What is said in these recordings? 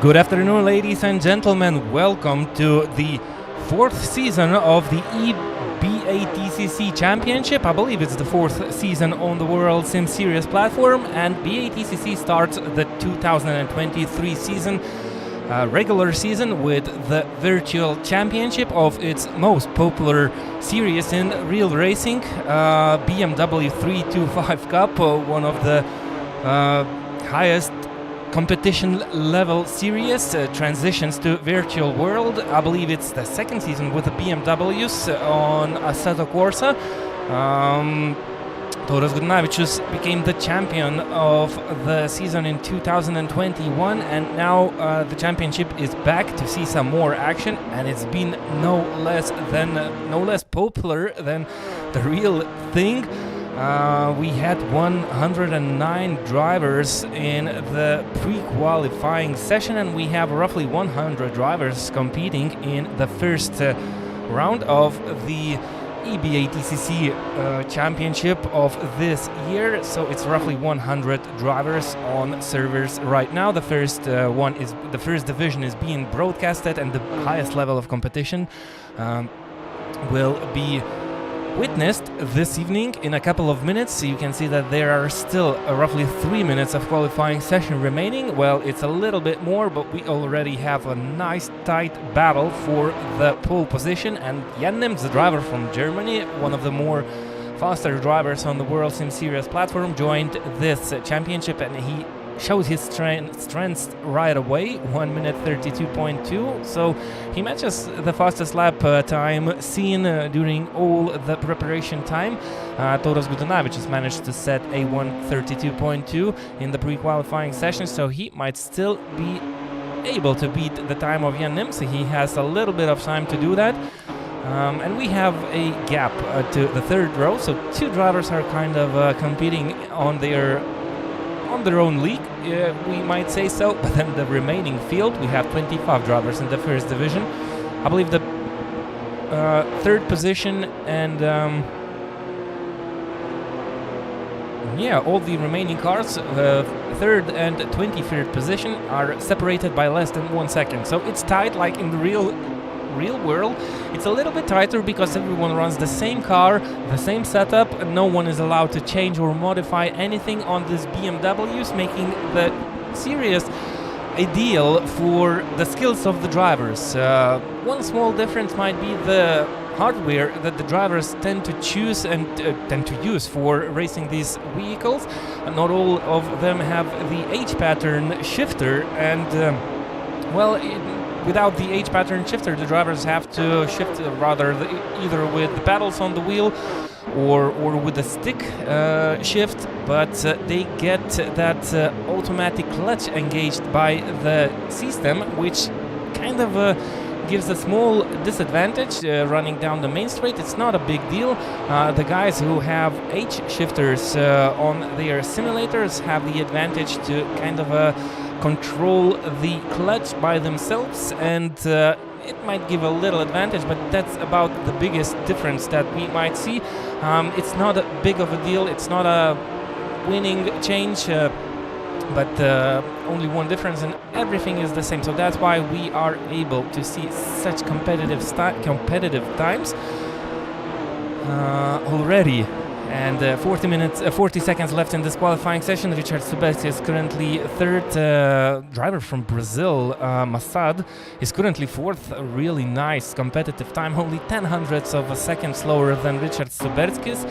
Good afternoon, ladies and gentlemen. Welcome to the fourth season of the E-BaTCC Championship. I believe it's the fourth season on the World Sim Series platform, and BATCC starts the 2023 season, regular season, with the virtual championship of its most popular series in real racing, BMW 325 Cup, one of the highest competition level series, transitions to virtual world. I believe it's the second season with the BMWs on Assetto Corsa. Toras Gudnavičius became the champion of the season in 2021, and now the championship is back to see some more action, and it's been no less popular than the real thing. We had 109 drivers in the pre-qualifying session, and we have roughly 100 drivers competing in the first round of the E-BaTCC championship of this year. So it's roughly 100 drivers on servers right now. The first division is being broadcasted, and the highest level of competition will be witnessed this evening in a couple of minutes. You can see that there are still roughly 3 minutes of qualifying session remaining. Well, it's a little bit more, but we already have a nice tight battle for the pole position, and Jan Nims, the driver from Germany, one of the more faster drivers on the World Sim Series platform, joined this championship, and he showed his strengths right away, 1 minute 32.2, so he matches the fastest lap time seen during all the preparation time. Toras Gudnavičius managed to set a 1:32.2 in the pre-qualifying session, so he might still be able to beat the time of Jan Nims. He has a little bit of time to do that. And we have a gap to the third row, so two drivers are kind of competing on their own league, we might say so. But then the remaining field, we have 25 drivers in the first division. I believe the third position and all the remaining cars, third and 23rd position, are separated by less than 1 second. So it's tight, like in the real world. It's a little bit tighter because everyone runs the same car, the same setup, and no one is allowed to change or modify anything on these BMWs, making the series ideal for the skills of the drivers. One small difference might be the hardware that the drivers tend to choose and tend to use for racing these vehicles. Not all of them have the H pattern shifter, and without the H pattern shifter, the drivers have to shift either with the pedals on the wheel or with the stick shift, but they get that automatic clutch engaged by the system, which kind of gives a small disadvantage running down the main straight. It's not a big deal. The guys who have H shifters on their simulators have the advantage to kind of control the clutch by themselves, and it might give a little advantage, but that's about the biggest difference that we might see. It's not a big of a deal, it's not a winning change, but only one difference, and everything is the same. So that's why we are able to see such competitive times already. And 40 seconds left in this qualifying session. Richard Suberski is currently third. Driver from Brazil, Massad, is currently fourth. A really nice competitive time, only 0.1 of a second slower than Richard Suberski's.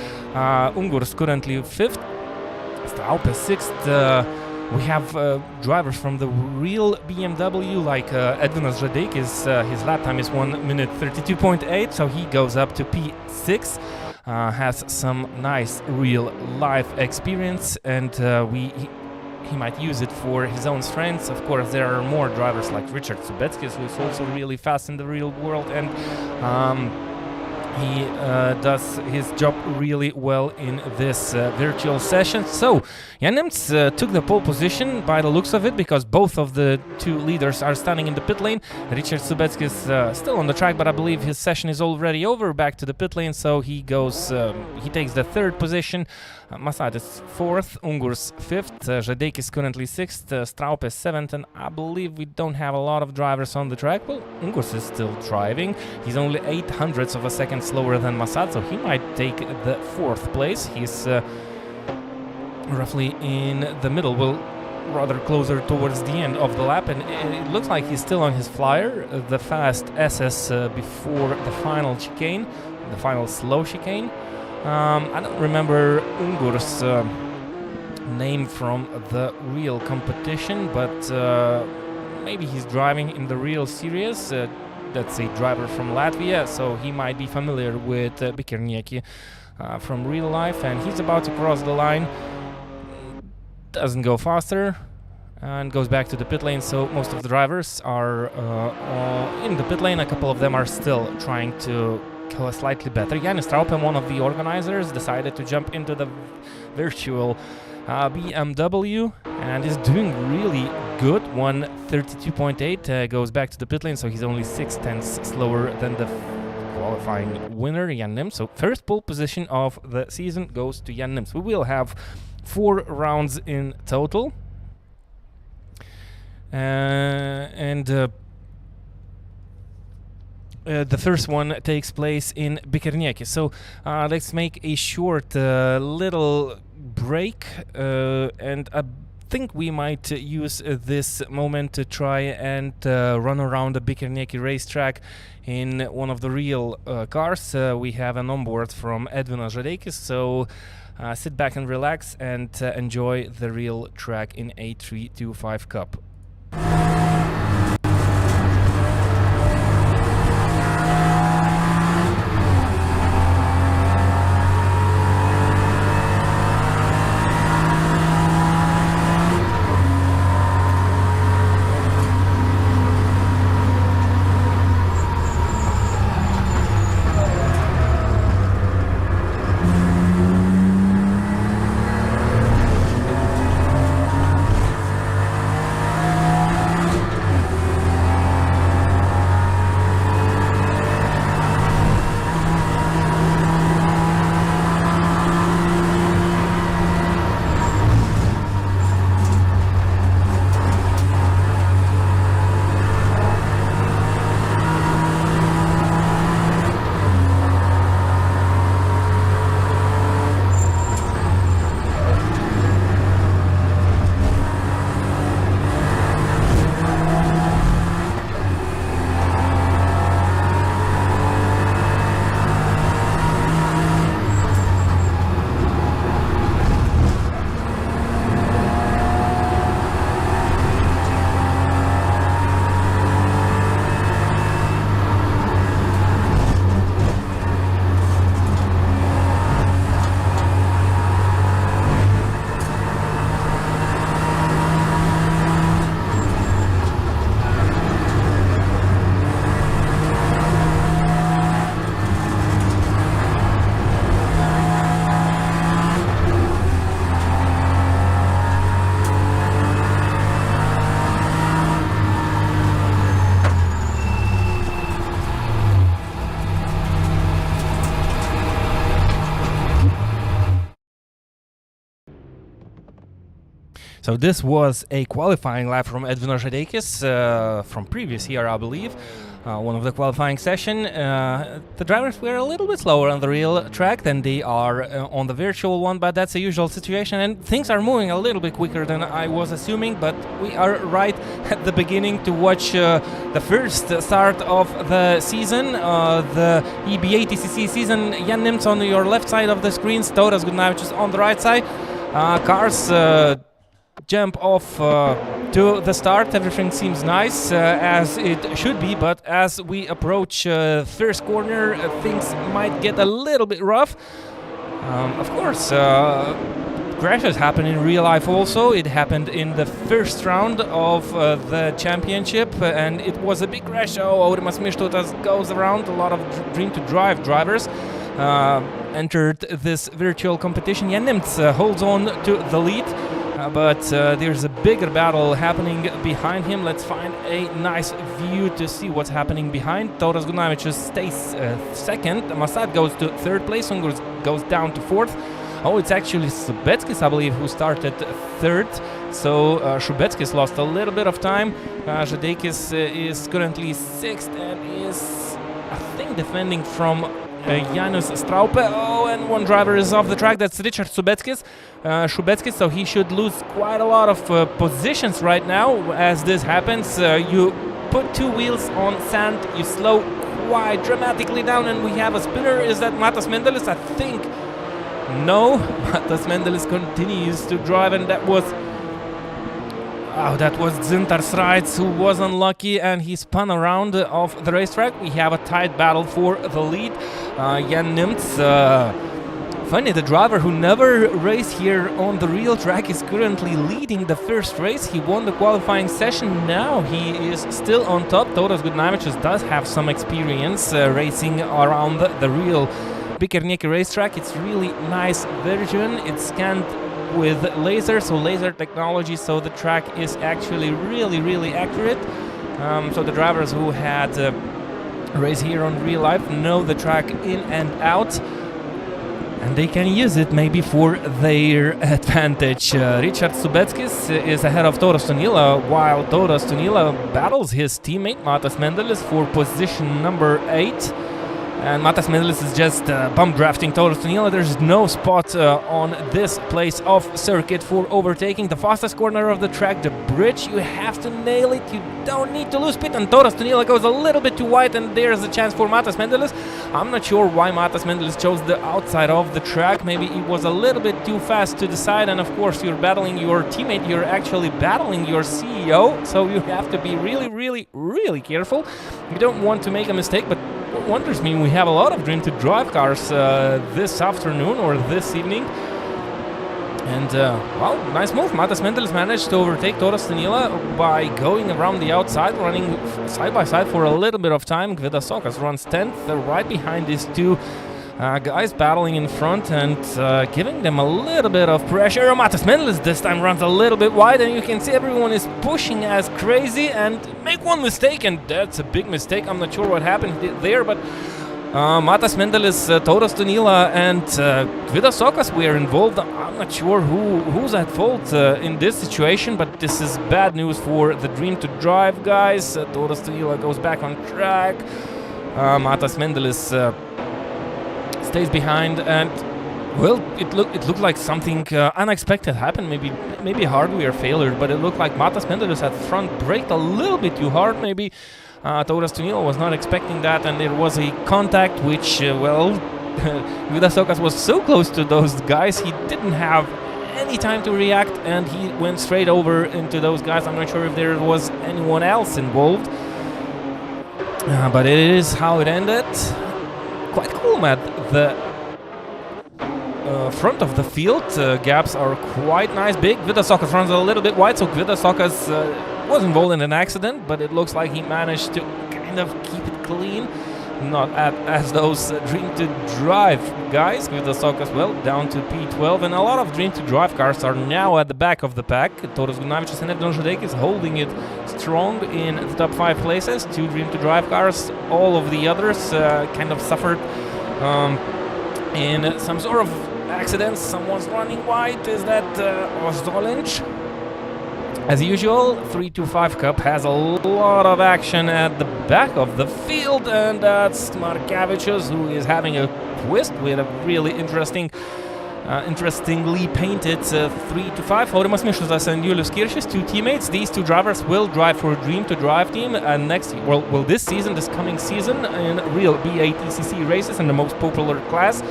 Ungurs currently fifth. Straupe sixth. We have drivers from the real BMW, like Edvinas Žadeikis. His lap time is 1 minute 32.8, so he goes up to P6. Has some nice real life experience, and he might use it for his own strengths. Of course, there are more drivers like Richard Suberski, who is also really fast in the real world, and he does his job really well in this virtual session. So Jan Nemts took the pole position by the looks of it, because both of the two leaders are standing in the pit lane. Richard Subecki is still on the track, but I believe his session is already over. Back to the pit lane, so he goes. He takes the third position. Masad is fourth, Ungurs fifth, Žadeikis is currently sixth, Straup is seventh, and I believe we don't have a lot of drivers on the track. Well, Ungurs is still driving. He's only 0.08 of a second slower than Masad, so he might take the fourth place. He's roughly in the middle, well, rather closer towards the end of the lap, and it looks like he's still on his flyer, the fast SS before the final chicane, the final slow chicane. I don't remember Ungur's name from the real competition, but maybe he's driving in the real series. That's a driver from Latvia, so he might be familiar with Bikernieki from real life, and he's about to cross the line. Doesn't go faster and goes back to the pit lane, so most of the drivers are in the pit lane. A couple of them are still trying to go slightly better. Janis Traupen, one of the organizers, decided to jump into the virtual BMW and is doing really good. 1:32.8, goes back to the pit lane, so he's only 0.6 slower than the qualifying winner, Jan Nemts. So first pole position of the season goes to Jan Nemts. We will have 4 rounds in total, the first one takes place in Bikernieki. So let's make a short little break, and I think we might use this moment to try and run around the Bikernieki racetrack in one of the real cars. We have an onboard from Edvinas Žadeikis, so sit back and relax and enjoy the real track in a 325 Cup. So this was a qualifying lap from Edvinas Žadeikis from previous year, I believe. One of the qualifying session. The drivers were a little bit slower on the real track than they are on the virtual one, but that's a usual situation, and things are moving a little bit quicker than I was assuming, but we are right at the beginning to watch the first start of the season, the E-BaTCC season. Jan Nemts on your left side of the screen, Tauras Gudnavičius on the right side. Cars jump off to the start. Everything seems nice as it should be, but as we approach first corner, things might get a little bit rough. Of course, crashes happen in real life also. It happened in the first round of the championship, and it was a big crash. Aurimas Mištotas goes around. A lot of Dream to Drive drivers entered this virtual competition. Jan Nimts holds on to the lead, but there's a bigger battle happening behind him. Let's find a nice view to see what's happening behind. Tauras Gunavičius stays second. Masad goes to third place. Ungurs goes down to fourth. Oh, it's actually Šubeckis, I believe, who started third. So Šubeckis lost a little bit of time. Žadeikis is currently sixth and is, I think, defending from Janus Straupe. Oh, and one driver is off the track. That's Richard Šubeckis, so he should lose quite a lot of positions right now as this happens. You put two wheels on sand, you slow quite dramatically down, and we have a spinner. Is that Matas Mendelis? I think. No, Matas Mendelis continues to drive, and that was Zintar Sraits, who was unlucky and he spun around off the racetrack. We have a tight battle for the lead. Jan Nimts, funny, the driver who never raced here on the real track is currently leading the first race. He won the qualifying session. Now he is still on top. Tauras Gudnavičius does have some experience racing around the real Bikernieki racetrack. It's really nice version. It's scanned with laser, so laser technology, so the track is actually really accurate. So the drivers who had race here on real life know the track in and out, and they can use it maybe for their advantage. Richard Šubeckis is ahead of Tauras Tunila, while Tauras Tunila battles his teammate Matas Mendelis for position number 8. And Matas Mendelis is just bump drafting Tauras Tunila. There's no spot on this place of circuit for overtaking. The fastest corner of the track, the bridge, you have to nail it. You don't need to lose speed. And Tauras Tunila goes a little bit too wide, and there's a chance for Matas Mendelis. I'm not sure why Matas Mendelis chose the outside of the track. Maybe it was a little bit too fast to decide. And of course, you're battling your teammate. You're actually battling your CEO. So you have to be really careful. You don't want to make a mistake, but what wonders me, we have a lot of Dream to Drive cars this afternoon or this evening. And, well, nice move. Matas Mendelis managed to overtake Tauras Tunila by going around the outside, running side by side for a little bit of time. Gvidas Sokas runs 10th, right behind these two guys battling in front and giving them a little bit of pressure. Matas Mendelis this time runs a little bit wide, and you can see everyone is pushing as crazy and make one mistake, and that's a big mistake. I'm not sure what happened there, but Matas Mendelis, Tauras Tunila and Gvidas Sokas were involved. I'm not sure who's at fault in this situation, but this is bad news for the Dream to Drive guys. Tauras Tunila goes back on track. Matas Mendelis stays behind, and well, it looked like something unexpected happened. Maybe a hardware failure, but it looked like Matas Mendelis at front braked a little bit too hard. Maybe Tauras Tunila was not expecting that, and there was a contact which, well, Gvidas Sokas was so close to those guys, he didn't have any time to react, and he went straight over into those guys. I'm not sure if there was anyone else involved, but it is how it ended. Quite cool, Matt. The front of the field gaps are quite nice, big. Gvidas Sokas runs a little bit wide, so Gvidas Sokas was involved in an accident, but it looks like he managed to kind of keep it clean. Not as those Dream to Drive guys. Gvidas Sokas, well, down to P12, and a lot of Dream to Drive cars are now at the back of the pack. Tauras Gudnavičius and Edvin Žadeikis holding it strong in the top 5 places. 2 Dream to Drive cars. All of the others kind of suffered in some sort of accidents. Someone's running wide. Is that Ozdolinch? As usual, 325 Cup has a lot of action at the back of the field, and that's Markevičius, who is having a twist with a really interestingly painted 325. Aurimas Mištotas and Julius Kiršis, 2 teammates. These 2 drivers will drive for a Dream to Drive team this coming season in real E-BaTCC races in the most popular class.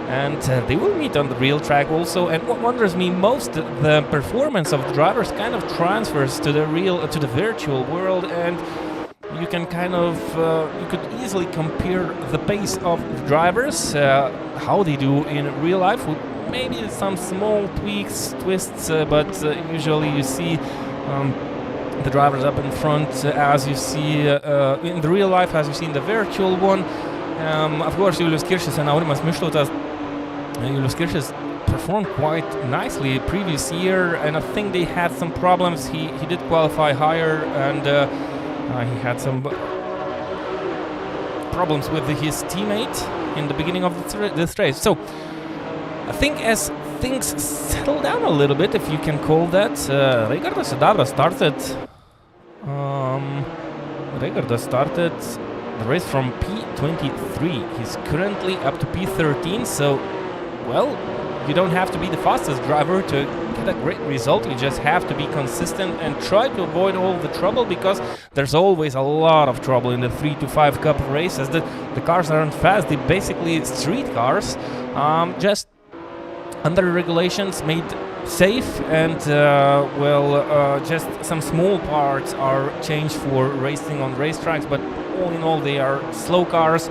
And they will meet on the real track also. And what wonders me most, the performance of the drivers kind of transfers to the virtual world, and you can kind of you could easily compare the pace of the drivers, how they do in real life, with maybe some small tweaks, twists, but usually you see the drivers up in front, as you see in the real life, as you see in the virtual one. Of course, Julius Kiršis and Aurimas Mišlotas. Julius Kiršis performed quite nicely previous year, and I think they had some problems. He did qualify higher, and he had some problems with his teammate in the beginning of this race. So I think as things settle down a little bit, if you can call that, Raigardas Sidabras started the race from P23. He's currently up to P13, so, well, you don't have to be the fastest driver to get a great result. You just have to be consistent and try to avoid all the trouble, because there's always a lot of trouble in the 3 to 5 cup races. The cars aren't fast, they're basically street cars, just under regulations made safe, and just some small parts are changed for racing on racetracks, but all in all they are slow cars.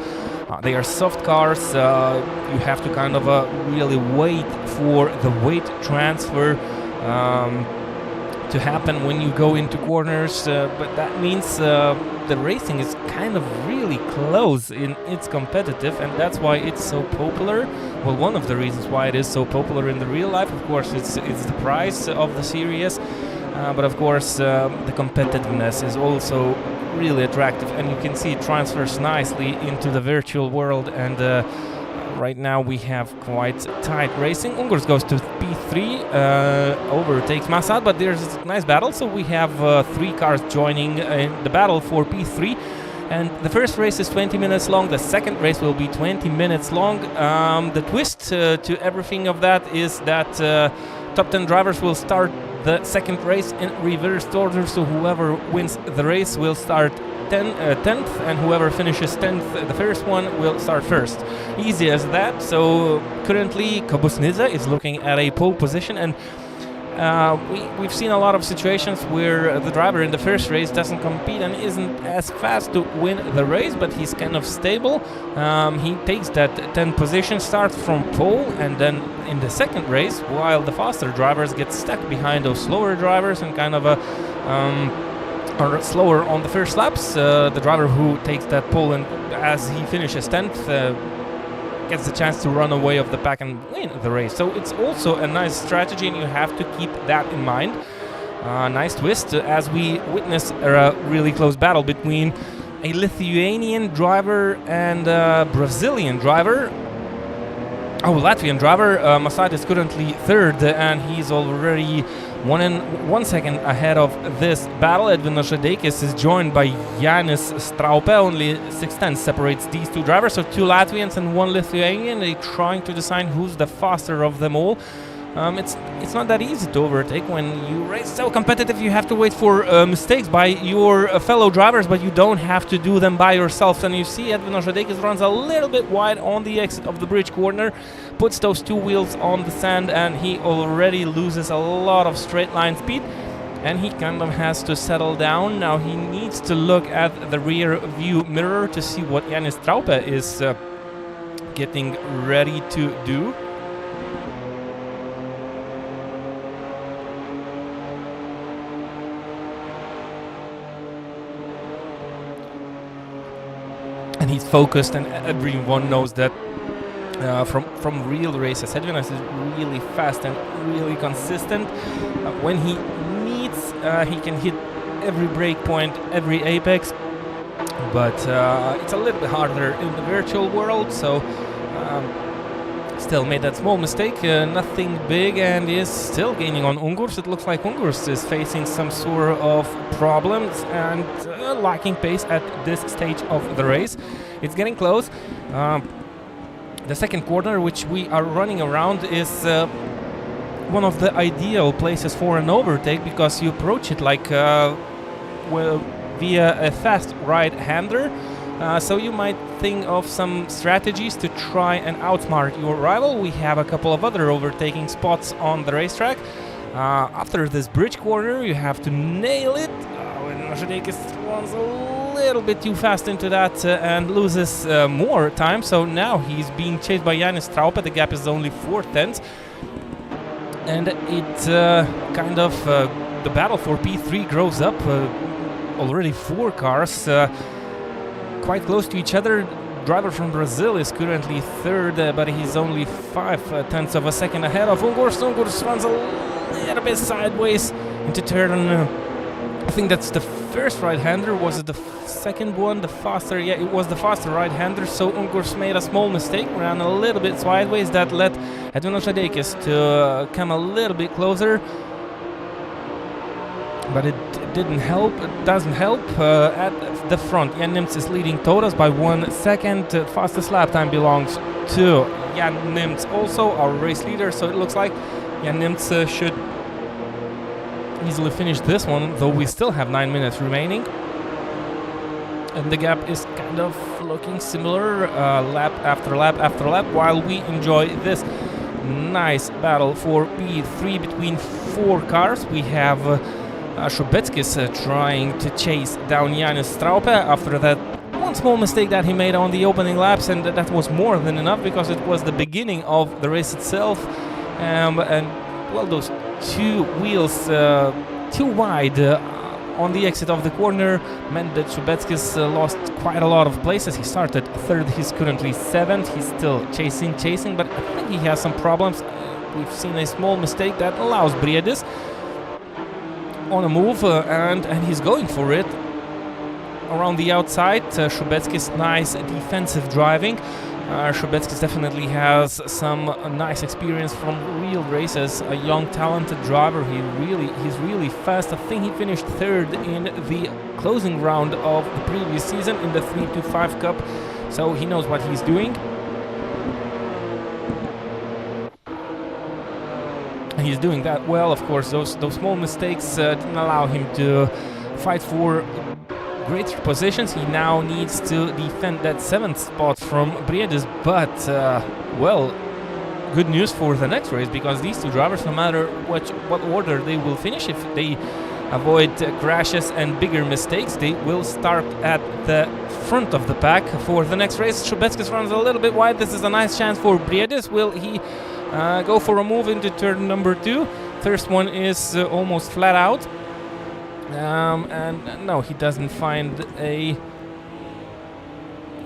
They are soft cars. You have to kind of really wait for the weight transfer to happen when you go into corners, but that means the racing is kind of really close in its competitive, and that's why it's so popular. Well, one of the reasons why it is so popular in the real life, of course, it's the price of the series, but of course the competitiveness is also really attractive, and you can see it transfers nicely into the virtual world. And right now we have quite tight racing. Ungurs goes to P3, overtakes Massad, but there's a nice battle, so we have 3 cars joining the battle for P3. And the first race is 20 minutes long, the second race will be 20 minutes long. The twist to everything of that is that top 10 drivers will start the second race in reversed order, so whoever wins the race will start 10th, and whoever finishes 10th, the first one, will start first. Easy as that. So currently Kabusnidze is looking at a pole position, and we've seen a lot of situations where the driver in the first race doesn't compete and isn't as fast to win the race, but he's kind of stable. He takes that 10th position, starts from pole, and then in the second race, while the faster drivers get stuck behind those slower drivers and kind of are slower on the first laps, the driver who takes that pole and as he finishes 10th gets the chance to run away of the pack and win the race. So it's also a nice strategy, and you have to keep that in mind. Nice twist as we witness a really close battle between a Lithuanian driver and a Brazilian driver. Latvian driver. Massad is currently third, and he's already 1 second ahead of this battle. Edvinas Žadeikis is joined by Jānis Straupe. Only 6/10 separates these two drivers, so 2 Latvians and 1 Lithuanian. They're trying to decide who's the faster of them all. It's not that easy to overtake when you race so competitive. You have to wait for mistakes by your fellow drivers, but you don't have to do them by yourself. And you see Edvinas Žadeikis runs a little bit wide on the exit of the bridge corner, puts those 2 wheels on the sand, and he already loses a lot of straight line speed, and he kind of has to settle down. Now he needs to look at the rear view mirror to see what Jānis Straupe is getting ready to do. And he's focused, and everyone knows that from real races, Edvinas is really fast and really consistent. When he needs, he can hit every break point, every apex, but it's a little bit harder in the virtual world. So still made that small mistake, nothing big, and is still gaining on Ungurs. It looks like Ungurs is facing some sort of problems and lacking pace at this stage of the race. It's getting close. The second corner, which we are running around, is one of the ideal places for an overtake, because you approach it like via a fast right-hander. So you might think of some strategies to try and outsmart your rival. We have a couple of other overtaking spots on the racetrack. After this bridge corner, you have to nail it. When Žadeikis runs a little bit too fast into that and loses more time. So now he's being chased by Jānis Straupe. The gap is only 4 tenths. And it kind of, the battle for P3 grows up. Already 4 cars quite close to each other. Driver from Brazil is currently 3rd, but he's only 5 tenths of a second ahead of Ungurs. Ungurs runs a little bit sideways into turn. I think that's the first right-hander. Was it the second one? The faster? Yeah, it was the faster right-hander. So Ungurs made a small mistake, ran a little bit sideways. That led Edvinas Žadeikis to come a little bit closer. But it didn't help. It doesn't help. At the front, Jan Nimts is leading Todas by 1 second. Fastest lap time belongs to Jan Nimts, also our race leader. So it looks like Jan Nimts should easily finish this one, though we still have 9 minutes remaining. And the gap is kind of looking similar, lap after lap after lap, while we enjoy this nice battle for P3 between 4 cars. We have Šubeckis trying to chase down Jānis Straupe after that one small mistake that he made on the opening laps, and that was more than enough because it was the beginning of the race itself. And well, those 2 wheels too wide on the exit of the corner meant that Šubeckis lost quite a lot of places. He started 3rd, he's currently 7th. He's still chasing, but I think he has some problems. We've seen a small mistake that allows Briedis on a move, and he's going for it around the outside. Šubeckis nice defensive driving. Šubeckis definitely has some nice experience from real races. A young talented driver. He's really fast. I think he finished 3rd in the closing round of the previous season in the 325 Cup, so he knows what he's doing. He's doing that well. Of course, those small mistakes didn't allow him to fight for great positions. He now needs to defend that 7th spot from Briedis, but well, good news for the next race, because these 2 drivers, no matter what order they will finish, if they avoid crashes and bigger mistakes, they will start at the front of the pack for the next race. Šubeckis runs a little bit wide. This is a nice chance for Briedis. Will he go for a move into turn number 2? First one is almost flat out. And no, he doesn't find a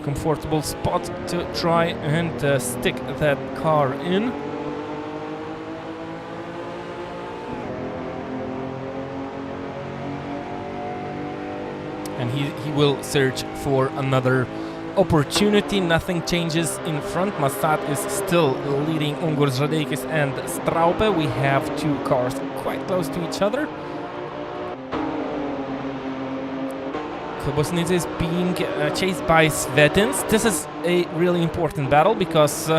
comfortable spot to try and stick that car in. And he will search for another opportunity. Nothing changes in front. Massat is still leading Ungurs, Žadeikis and Straupe. We have 2 cars quite close to each other. Kubosnidze is being chased by Svetins. This is a really important battle because,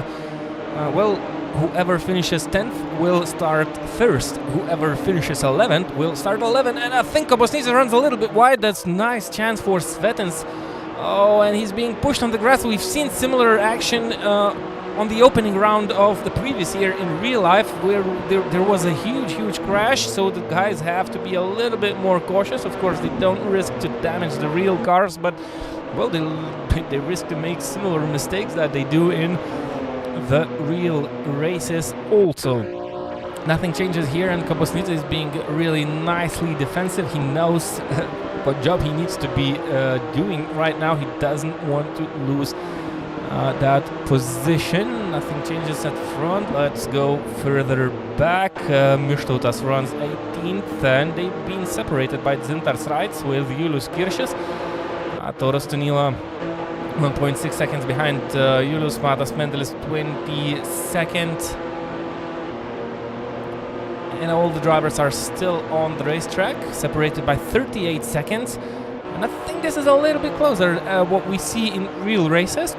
well, whoever finishes 10th will start 1st. Whoever finishes 11th will start 11th. And I think Kubosnidze runs a little bit wide. That's nice chance for Svetins. Oh, and he's being pushed on the grass. We've seen similar action on the opening round of the previous year in real life, where there was a huge crash, so the guys have to be a little bit more cautious. Of course, they don't risk to damage the real cars, but well, they risk to make similar mistakes that they do in the real races also. Nothing changes here, and Kubosnidze is being really nicely defensive. He knows what job he needs to be doing right now. He doesn't want to lose that position. Nothing changes at front. Let's go further back. Mištautas runs 18th, and they've been separated by Dzintars Raits with Julius Kiršis. Tauras Tunila 1.6 seconds behind Julius. Matas Mendelis 22nd. And all the drivers are still on the racetrack, separated by 38 seconds. And I think this is a little bit closer what we see in real races.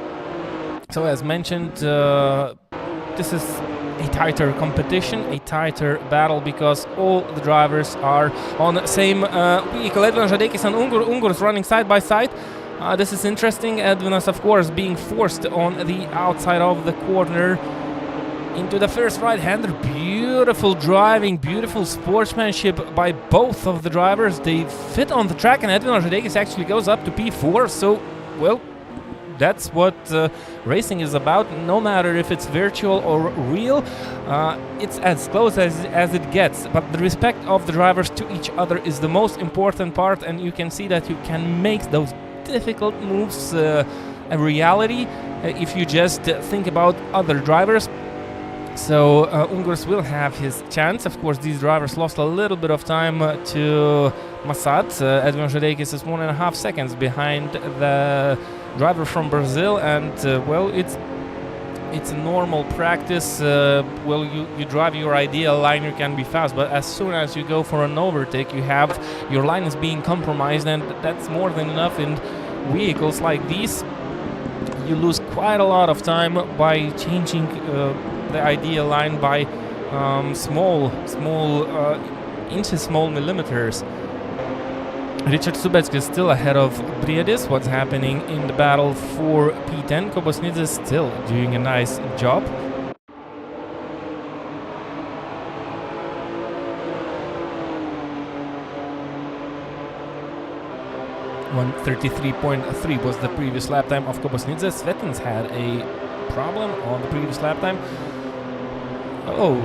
So as mentioned, this is a tighter competition, a tighter battle, because all the drivers are on the same vehicle. Edvinas Žadeikis and Ungurs running side by side. This is interesting. Edvinas, of course, being forced on the outside of the corner into the first right-hander. beautiful driving, beautiful sportsmanship by both of the drivers. They fit on the track, and Edvin Ožedeikis actually goes up to P4. So, well, that's what racing is about. No matter if it's virtual or real, it's as close as it gets. But the respect of the drivers to each other is the most important part, and you can see that you can make those difficult moves a reality if you just think about other drivers. So Ungurs will have his chance. Of course, these drivers lost a little bit of time to Massad. Edvin Ožedeikis is 1.5 seconds behind the driver from Brazil, and well, it's a normal practice. Well, you drive your ideal line, you can be fast, but as soon as you go for an overtake, your line is being compromised, and that's more than enough in vehicles like these. You lose quite a lot of time by changing the ideal line by small inches, small millimeters. Richard Subetsk is still ahead of Briedis. What's happening in the battle for P10? Kobosnidze is still doing a nice job. .1:33.3 was the previous lap time of Kobosnidze. Svetins had a problem on the previous lap time. Oh.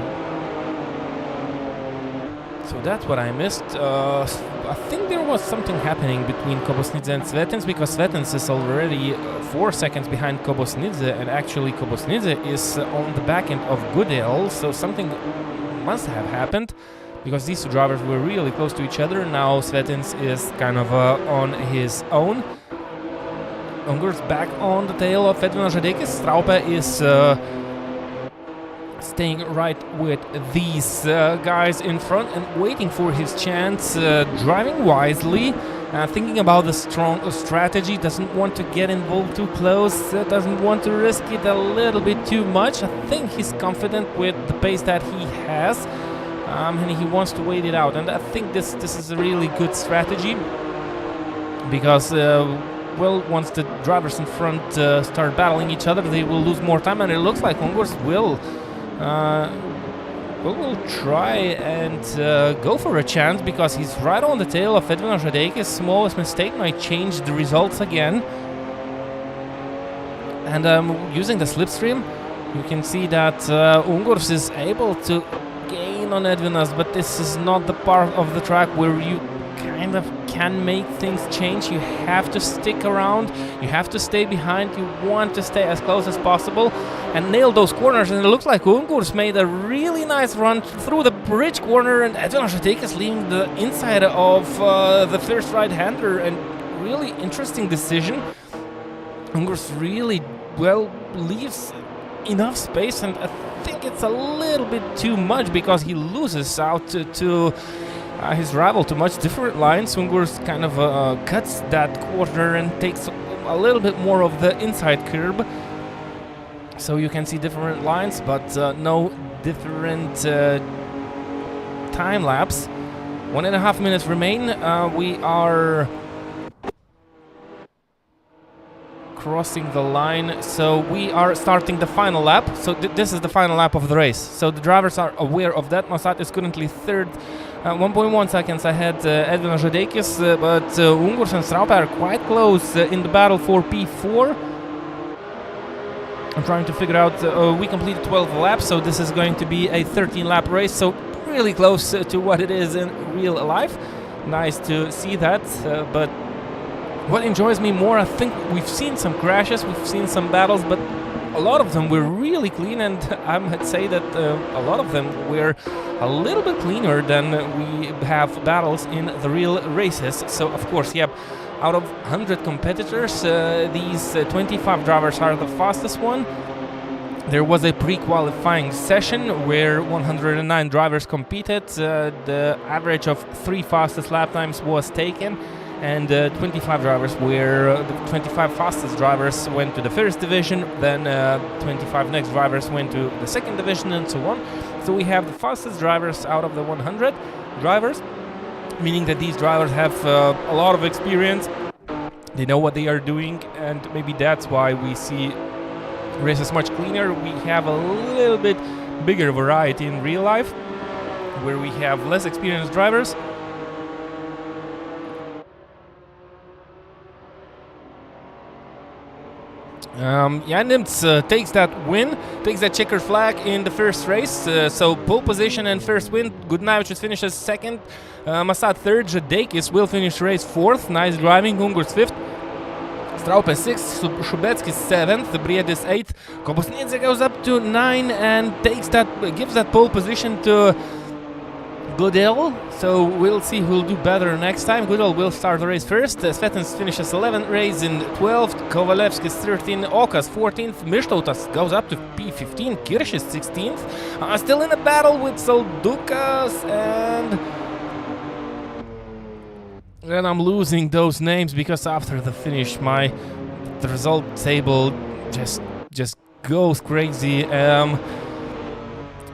So that's what I missed. I think there was something happening between Kobosnidze and Svetins, because Svetins is already 4 seconds behind Kobosnidze, and actually Kobosnidze is on the back end of Goodale, so something must have happened, because these two drivers were really close to each other. Now Svetins is kind of on his own. Ungurs back on the tail of Edvin Ožedeikis. Straupe is staying right with these guys in front and waiting for his chance, driving wisely, thinking about the strong strategy, doesn't want to get involved too close, doesn't want to risk it a little bit too much. I think he's confident with the pace that he has, and he wants to wait it out, and I think this is a really good strategy, because well, once the drivers in front start battling each other, they will lose more time, and it looks like Ungurs will try and go for a chance, because he's right on the tail of Edvin Ožedeikis. Smallest mistake might change the results again. And using the slipstream, you can see that Ungurs is able to gain on Edvinas, but this is not the part of the track where you kind of can make things change. You have to stick around, you have to stay behind, you want to stay as close as possible and nail those corners, and it looks like Ungurs made a really nice run through the bridge corner, and Edvin Ožedeikis leaving the inside of the first right-hander, and really interesting decision. Ungurs really, well, leaves enough space, and I think it's a little bit too much, because he loses out to his rival to much different lines. Ungurs kind of cuts that corner and takes a little bit more of the inside curb. So you can see different lines, but no different time lapse. 1.5 minutes remain. We are crossing the line, so we are starting the final lap. So this is the final lap of the race, so the drivers are aware of that. Massad is currently third, 1.1 seconds ahead Edvin Ožedeikis, but Ungurs and Straupe are quite close in the battle for P4. I'm trying to figure out, we completed 12 laps, so this is going to be a 13-lap race, so really close to what it is in real life. Nice to see that, but what enjoys me more, I think we've seen some crashes, we've seen some battles, but a lot of them were really clean, and I might say that a lot of them were a little bit cleaner than we have battles in the real races. So, of course, yeah, out of 100 competitors, these 25 drivers are the fastest one. There was a pre-qualifying session where 109 drivers competed. The average of 3 fastest lap times was taken, and 25 drivers were the 25 fastest drivers went to the first division, then 25 next drivers went to the second division, and so on. So we have the fastest drivers out of the 100 drivers, meaning that these drivers have a lot of experience, they know what they are doing, and maybe that's why we see races much cleaner. We have a little bit bigger variety in real life, where we have less experienced drivers. Jan Nimts takes that win, takes that checkered flag in the first race. So pole position and first win. Gudnavičius finishes second, Masat third, Žadeikis will finish race fourth. Nice driving. Ungurs fifth, Straupe sixth, Šubeckis seventh, Briedis eighth. Kobusniedze goes up to 9 and gives that pole position to Goodell, so we'll see who'll do better next time. Goodell will start the race first. Svetins finishes 11th, race in 12th, Kovalevskis 13th, Okas 14th, Mištautas goes up to P15, Kiršis 16th. Still in a battle with Saldukas, and I'm losing those names because after the finish the result table just goes crazy.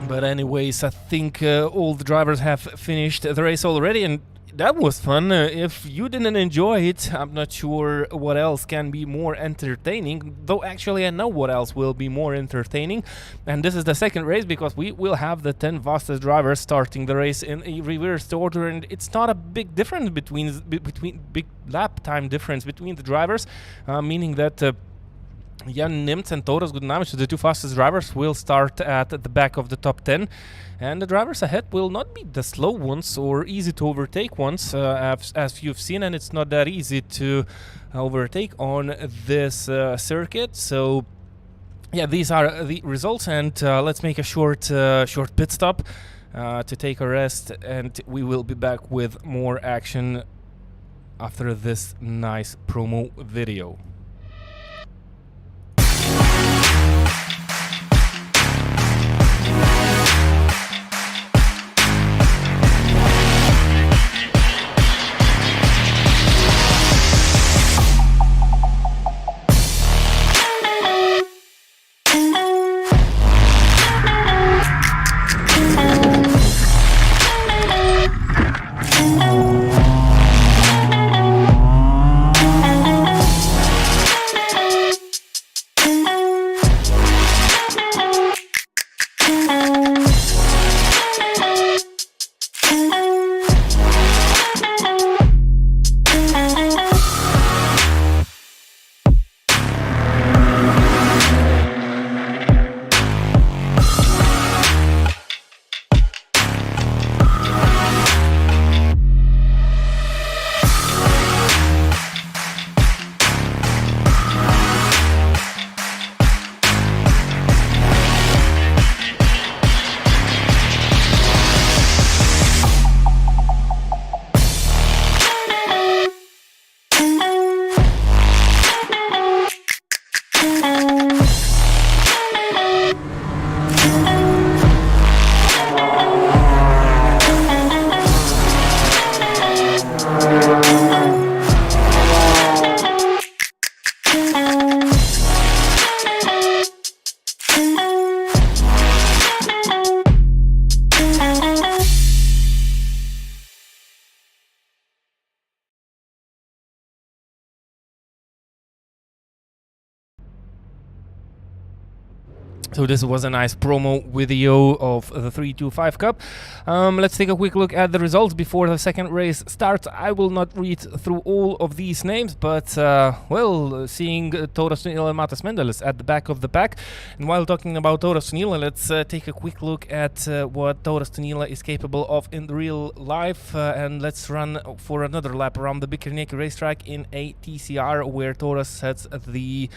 But anyways, I think all the drivers have finished the race already, and that was fun. If you didn't enjoy it, I'm not sure what else can be more entertaining, though actually I know what else will be more entertaining. And this is the second race, because we will have the 10 fastest drivers starting the race in a reversed order, and it's not a big difference between big lap time difference between the drivers, meaning that Jan Nimts and Tauras Gudnavičius, the two fastest drivers, will start at the back of the top 10, and the drivers ahead will not be the slow ones or easy to overtake ones, as you've seen, and it's not that easy to overtake on this circuit. So yeah, these are the results, and let's make a short pit stop to take a rest, and we will be back with more action after this nice promo video. So this was a nice promo video of the 325 Cup. Let's take a quick look at the results before the second race starts. I will not read through all of these names, but seeing Tauras Tunila and Matas Mendelis at the back of the pack. And while talking about Tauras Tunila, let's take a quick look at what Tauras Tunila is capable of in real life. And let's run for another lap around the Bikernieki racetrack in a TCR, where Tauras sets the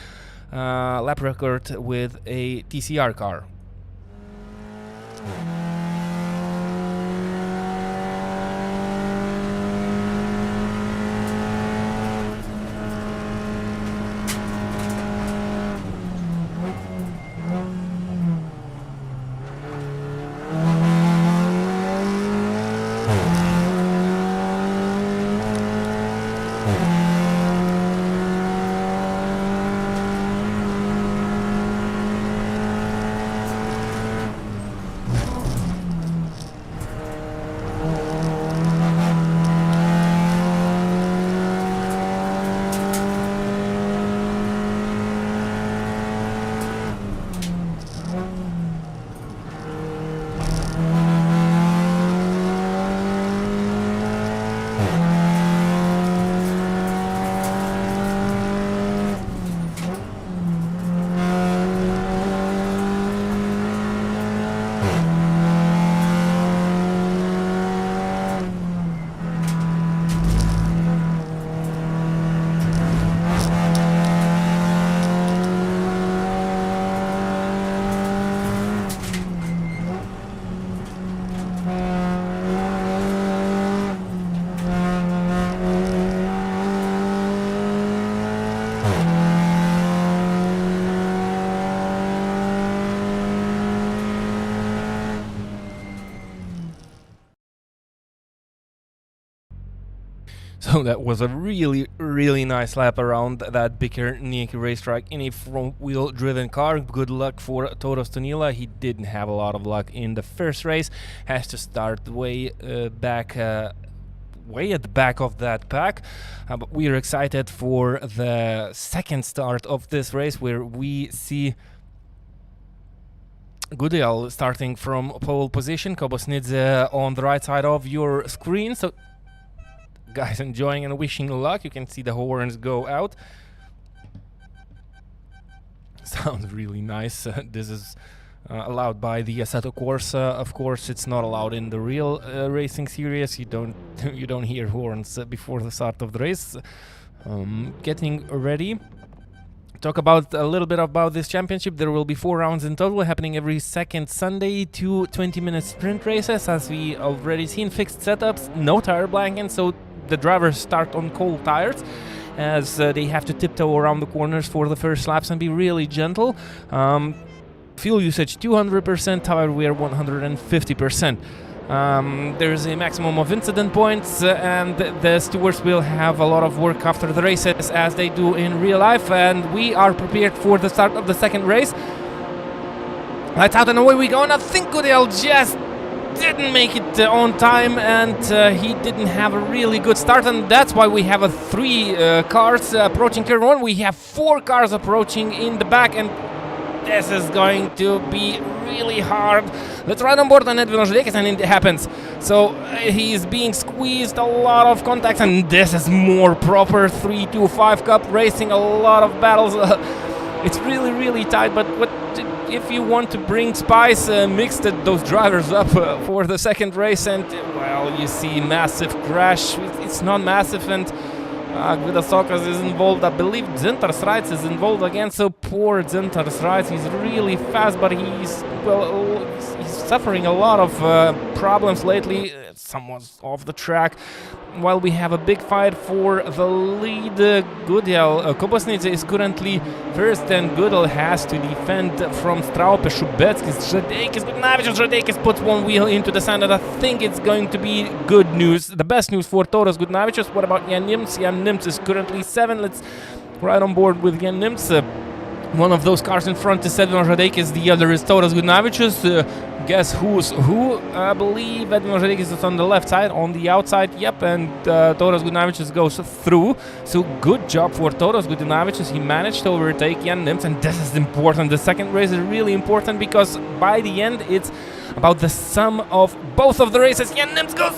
lap record with a TCR car. So that was a really nice lap around that Bikernieki racetrack in a front-wheel driven car. Good luck for Toros Tonila. He didn't have a lot of luck in the first race. Has to start way back. Way at the back of that pack, but we are excited for the second start of this race, where we see Gudiel starting from pole position, Kobosnidze on the right side of your screen. So guys enjoying and wishing luck. You can see the horns go out. Sounds really nice. This is allowed by the Assetto Corsa. Of course, it's not allowed in the real racing series. You don't hear horns before the start of the race. Getting ready. Talk about a little bit about this championship. There will be 4 rounds in total, happening every second Sunday. 2 20-minute sprint races, as we already seen. Fixed setups, no tire blanking, so the drivers start on cold tires, as they have to tiptoe around the corners for the first laps and be really gentle. Fuel usage 200%, tire wear 150%. There's a maximum of incident points, and the stewards will have a lot of work after the races, as they do in real life. And we are prepared for the start of the second race. Lights out and away we go. And I think Gudiel just didn't make it on time, and he didn't have a really good start, and that's why we have 3 cars approaching turn 1. We have 4 cars approaching in the back, and this is going to be really hard. Let's ride on board on Edwin Ožedeikis, and it happens. So he's being squeezed, a lot of contacts, and this is more proper 3-2-5 cup racing, a lot of battles. It's really tight, but if you want to bring spice, mix those drivers up for the second race, and well, you see massive crash. It's not massive, and Gvidas Sokas is involved. I believe Dzintars Raits is involved again, so poor Dzintars Raits. He's really fast, but he's suffering a lot of problems lately. Someone's off the track. While we have a big fight for the lead, Gudiel Kobosnidze is currently first, and Gudiel has to defend from Straupe, Šubeckis, Žadeikis, Gudnavičius. Žadeikis puts one wheel into the sand, and I think it's going to be good news. The best news for Toros Gudnavičius. What about Jan Nims? Jan Nims is currently 7. Let's ride on board with Jan Nims. One of those cars in front is Edvin Ožedeikis, the other is Toros Gudnavičius. Guess who's who? I believe Edvin Ožedeikis is on the left side, on the outside, yep, and Toros Gudnavičius goes through. So good job for Toros Gudnavičius. He managed to overtake Jan Nims, and this is important. The second race is really important, because by the end it's about the sum of both of the races. Jan Nims goes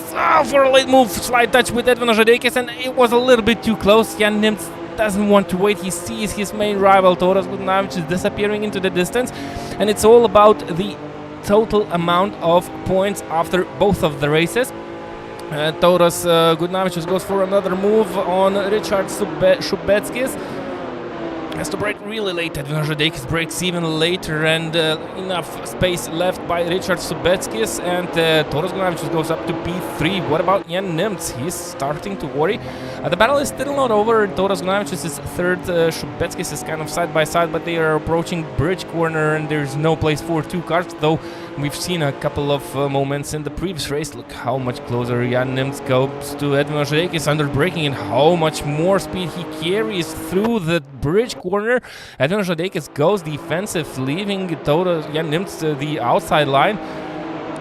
for a late move, slide touch with Edvin Ožedeikis, and it was a little bit too close. Jan Nims doesn't want to wait. He sees his main rival Toros Gudnavičius disappearing into the distance, and it's all about the total amount of points after both of the races. Toros Gudnavičius goes for another move on Richard Šubeckis. Has to brake really late. Edvin Ožedeikis brakes even later, and enough space left by Richard Šubeckis, and Toros Gudnavičius goes up to P3. What about Jan Nims? He's starting to worry. The battle is still not over. Toros Gudnavičius is third. Šubeckis is kind of side by side, but they are approaching bridge corner, and there's no place for 2 cars, though we've seen a couple of moments in the previous race. Look how much closer Jan Nims goes to Edvin Ožedeikis under braking, and how much more speed he carries through the bridge corner. Edvin Ožedeikis goes defensive, leaving Jan Nims to the outside line.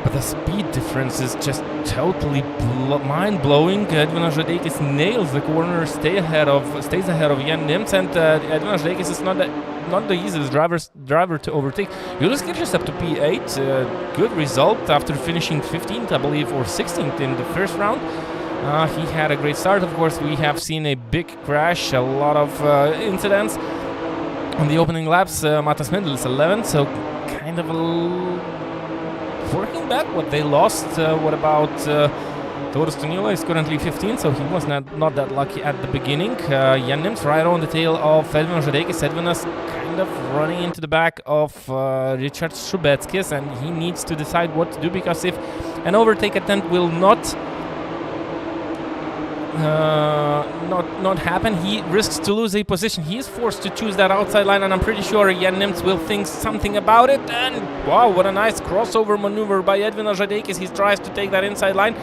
But the speed difference is just totally mind-blowing. Edvin Ožedeikis nails the corner, stays ahead of Jan Nims, and Edvin Ožedeikis is not the easiest driver to overtake. Julius Kirchhoff up to P8, good result after finishing 15th, I believe, or 16th in the first round. He had a great start. Of course, we have seen a big crash, a lot of incidents on the opening laps. Matas Mendel is 11th, so kind of working back what they lost. What about Toros Tonila is currently 15th, so he was not that lucky at the beginning. Jan Nims right on the tail of Edvin Ožedeikis. Edvin is kind of running into the back of Richard Šubeckis, and he needs to decide what to do, because if an overtake attempt will not happen, he risks to lose a position. He is forced to choose that outside line, and I'm pretty sure Jan Nims will think something about it. And wow, what a nice crossover maneuver by Edvin Ožedeikis. He tries to take that inside line.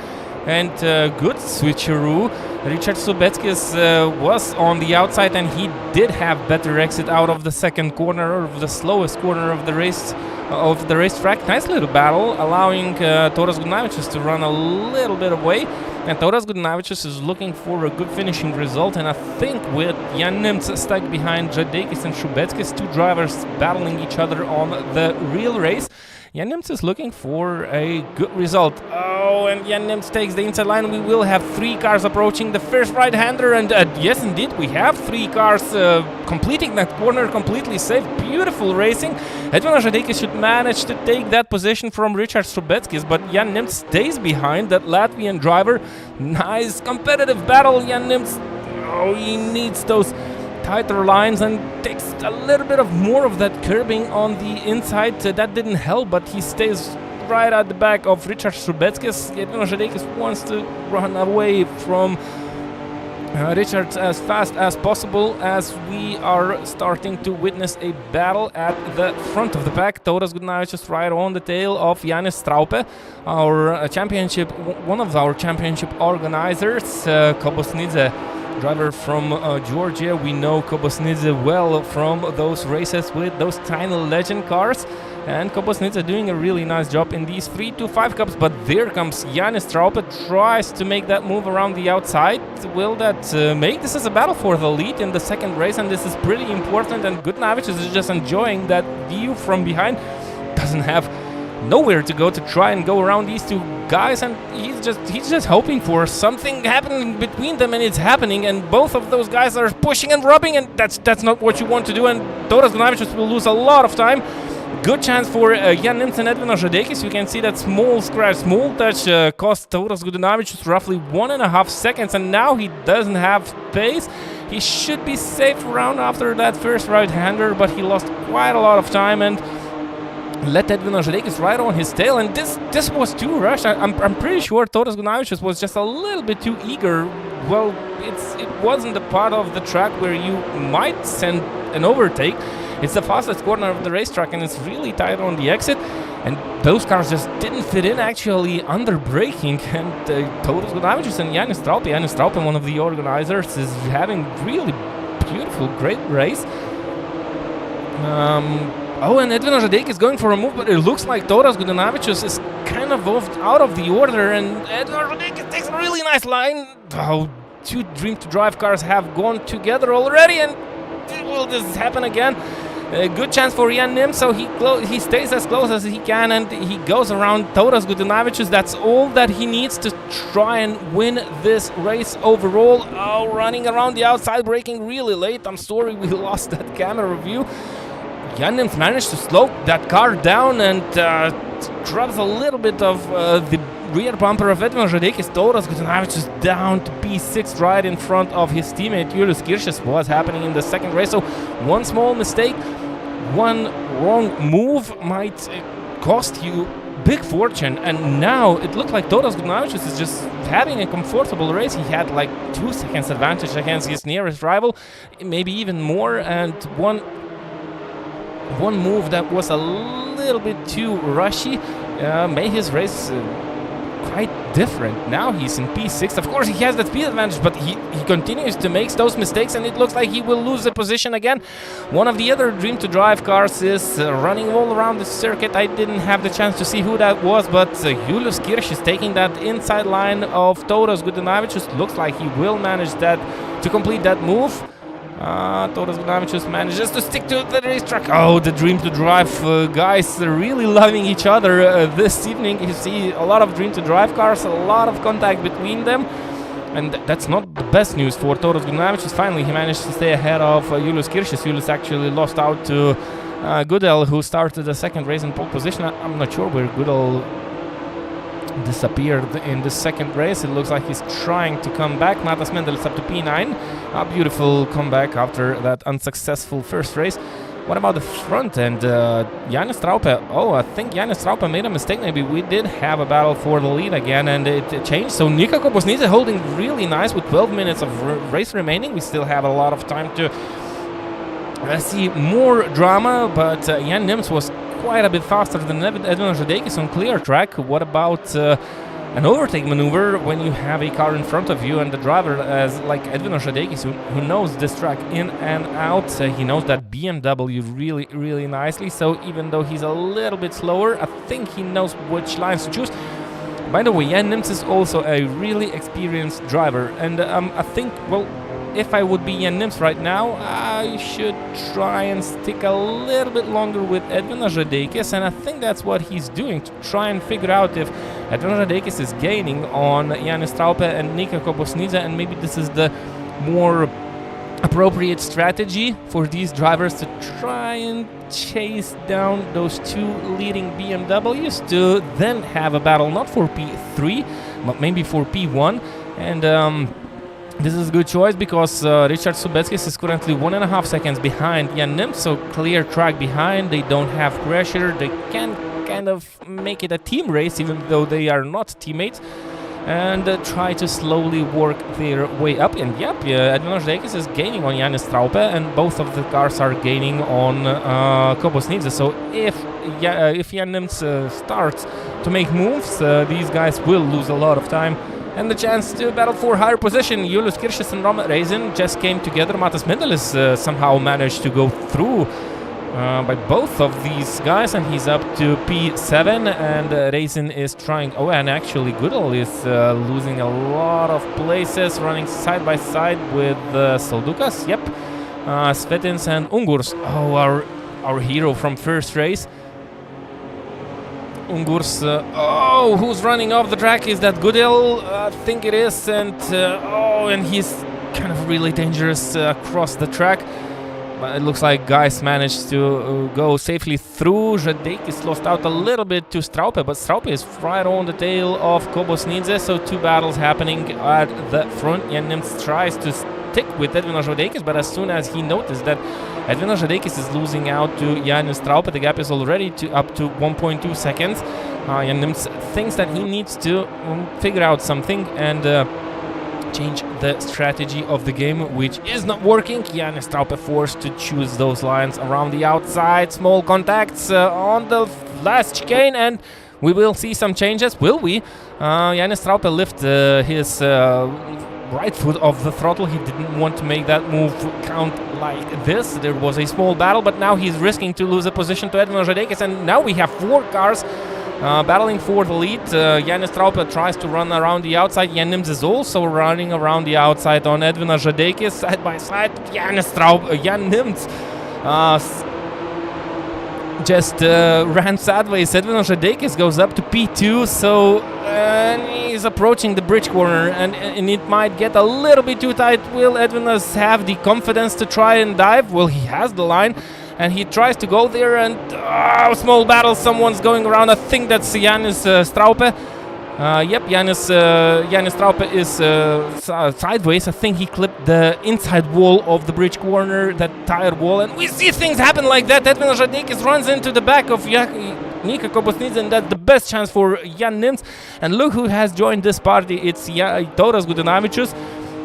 and good switcheroo. Richard Subeckis was on the outside, and he did have better exit out of the second corner, of the slowest corner of the race, of the racetrack. Nice little battle, allowing Tautras Gudinavičius to run a little bit away. And Tautras Gudinavičius is looking for a good finishing result, and I think with Jan Nimts stuck behind Žadeikis and Subeckis, two drivers battling each other on the real race, Jan Nimts is looking for a good result. Oh, and Jan Nimts takes the inside line. We will have three cars approaching the first right-hander, and yes, indeed, we have three cars completing that corner completely safe. Beautiful racing. Edvinas Žadeikis should manage to take that position from Richard Subeckis, but Jan Nimts stays behind that Latvian driver. Nice competitive battle. Jan Nimts, oh, he needs those tighter lines and takes a little bit of more of that curbing on the inside. That didn't help, but he stays right at the back of Richard Subeckis. Edvinas Žadeikis wants to run away from Richard as fast as possible, as we are starting to witness a battle at the front of the pack. Tautras Gudinavičius right on the tail of Jānis Straupe, our championship, one of our championship organizers. Kobosnidze, driver from Georgia. We know Kobosnidze well from those races with those tiny legend cars. And Kobosnidze doing a really nice job in these 3-5 cups. But there comes Jānis Straupe, tries to make that move around the outside. Will that make? This is a battle for the lead in the second race, and this is pretty important. And Gudinavičius is just enjoying that view from behind. Doesn't have nowhere to go to try and go around these two guys, and he's just hoping for something happening between them, and it's happening, and both of those guys are pushing and rubbing, and that's not what you want to do, and Tautras Gudinavičius will lose a lot of time. Good chance for Jan Nimts and Edvinas Žadeikis. You can see that small scratch, small touch cost Tautras Gudinavičius roughly 1.5 seconds, and now he doesn't have pace. He should be safe around after that first right-hander, but he lost quite a lot of time and let Edvinas Žadeikis right on his tail, and this was too rushed. I'm pretty sure Tautras Gudinavičius was just a little bit too eager. Well, it wasn't the part of the track where you might send an overtake. It's the fastest corner of the racetrack, and it's really tight on the exit, and those cars just didn't fit in actually under braking. And Tautras Gudinavičius and Jānis Straupe, one of the organizers, is having really beautiful, great race. Oh, and Edvinas Žadeikis is going for a move, but it looks like Tautras Gudinavičius is kind of out of the order, and Edvinas Žadeikis takes a really nice line. Oh, two Dream to Drive cars have gone together already, and will this happen again? A good chance for Jan Nimts, so he stays as close as he can, and he goes around Tautras Gudinavičius. That's all that he needs to try and win this race overall. Oh, running around the outside, braking really late. I'm sorry we lost that camera view. Jan Nimts managed to slow that car down and drops a little bit of the rear bumper of Edvinas Žadeikis. Tautras Gudinavičius down to P6 right in front of his teammate Julius Kiršis. Was happening in the second race, so one small mistake, one wrong move might cost you big fortune. And now it looked like Tautras Gudinavičius is just having a comfortable race. He had like 2 seconds advantage against his nearest rival, maybe even more, and one move that was a little bit too rushy made his race quite different. Now he's in P6. Of course, he has that speed advantage, but he continues to make those mistakes, and it looks like he will lose the position again. One of the other Dream to Drive cars is running all around the circuit. I didn't have the chance to see who that was, but Julius Kirš is taking that inside line of Tautras Gudinavičius. Looks like he will manage that to complete that move. Tautras Gudinavičius manages to stick to the racetrack. Oh, the Dream to Drive guys are really loving each other this evening. You see a lot of Dream to Drive cars, a lot of contact between them. And that's not the best news for Tautras Gudinavičius. Finally, he managed to stay ahead of Julius Kiršis. Julius actually lost out to Goodell, who started the second race in pole position. I'm not sure where Goodell disappeared in the second race. It looks like he's trying to come back. Matas Mendelis up to P9. A beautiful comeback after that unsuccessful first race. What about the front end? Jānis Straupe. Oh, I think Jānis Straupe made a mistake. Maybe we did have a battle for the lead again, and it changed. So Nika Kobosnidze holding really nice with 12 minutes of race remaining. We still have a lot of time to see more drama, but Jan Nimts was quite a bit faster than Edvinas Žadeikis on clear track. What about an overtake maneuver when you have a car in front of you and the driver as like Edwin Ožadeikis who knows this track in and out. He knows that BMW really nicely, so even though he's a little bit slower, I think he knows which lines to choose. By the way, Jan Nims is also a really experienced driver, and I think, well, if I would be Jan Nims right now, I should try and stick a little bit longer with Edwin Ožadeikis, and I think that's what he's doing, to try and figure out if Edwin Ožadeikis is gaining on Jānis Straupe and Nika Kobosnidze, and maybe this is the more appropriate strategy for these drivers to try and chase down those two leading BMWs to then have a battle not for P3 but maybe for P1. And this is a good choice because Richard Subeckis is currently 1.5 seconds behind Jan Nims, so clear track behind. They don't have pressure. They can kind of make it a team race even though they are not teammates, and try to slowly work their way up. And yep, Edwin Ožadeikis is gaining on Jānis Straupe, and both of the cars are gaining on Kobosnidze. So if Jan Nims starts to make moves, these guys will lose a lot of time. And the chance to battle for higher position. Julius Kirches and Roman Reizin just came together. Matas Mendelis somehow managed to go through by both of these guys, and he's up to P7, and Reizin is trying... Oh, and actually Goodall is losing a lot of places, running side by side with Soldukas. Yep, Svetins and Ungurs. Oh, our hero from first race. Ungurs, oh, who's running off the track? Is that Goodell? I think it is, and and he's kind of really dangerous across the track. But it looks like guys managed to go safely through. Ožadeikis lost out a little bit to Straupe, but Straupe is right on the tail of Kobosnidze, so two battles happening at the front. Jan Nims tries to stick with Edwin Ožadeikis, but as soon as he noticed that Edwin Ožadeikis is losing out to Jānis Straupe, the gap is already up to 1.2 seconds. Jan Nims thinks that he needs to figure out something and change the strategy of the game, which is not working. Jānis Straupe forced to choose those lines around the outside. Small contacts on the last chicane, and we will see some changes. Will we? Jānis Straupe lifted his right foot off the throttle. He didn't want to make that move count like this. There was a small battle, but now he's risking to lose a position to Edwin Ožadeikis, and now we have 4 cars battling for the lead. Jānis Straupe tries to run around the outside. Jan Nims is also running around the outside on Edwin Ožadeikis, side by side. Jan Nims just ran sideways. Edwin Ožadeikis goes up to P2, so he's approaching the bridge corner, and it might get a little bit too tight. Will Edwin have the confidence to try and dive? Well, he has the line, and he tries to go there, and small battle. Someone's going around. I think that's Jānis Straupe. Yep, Jānis Straupe is sideways. I think he clipped the inside wall of the bridge corner, that tire wall, and we see things happen like that. Edwin Ožadeikis runs into the back of Nika Kobosnidze, and that's the best chance for Jan Nims. And look who has joined this party. It's Tauras Gudinavičius,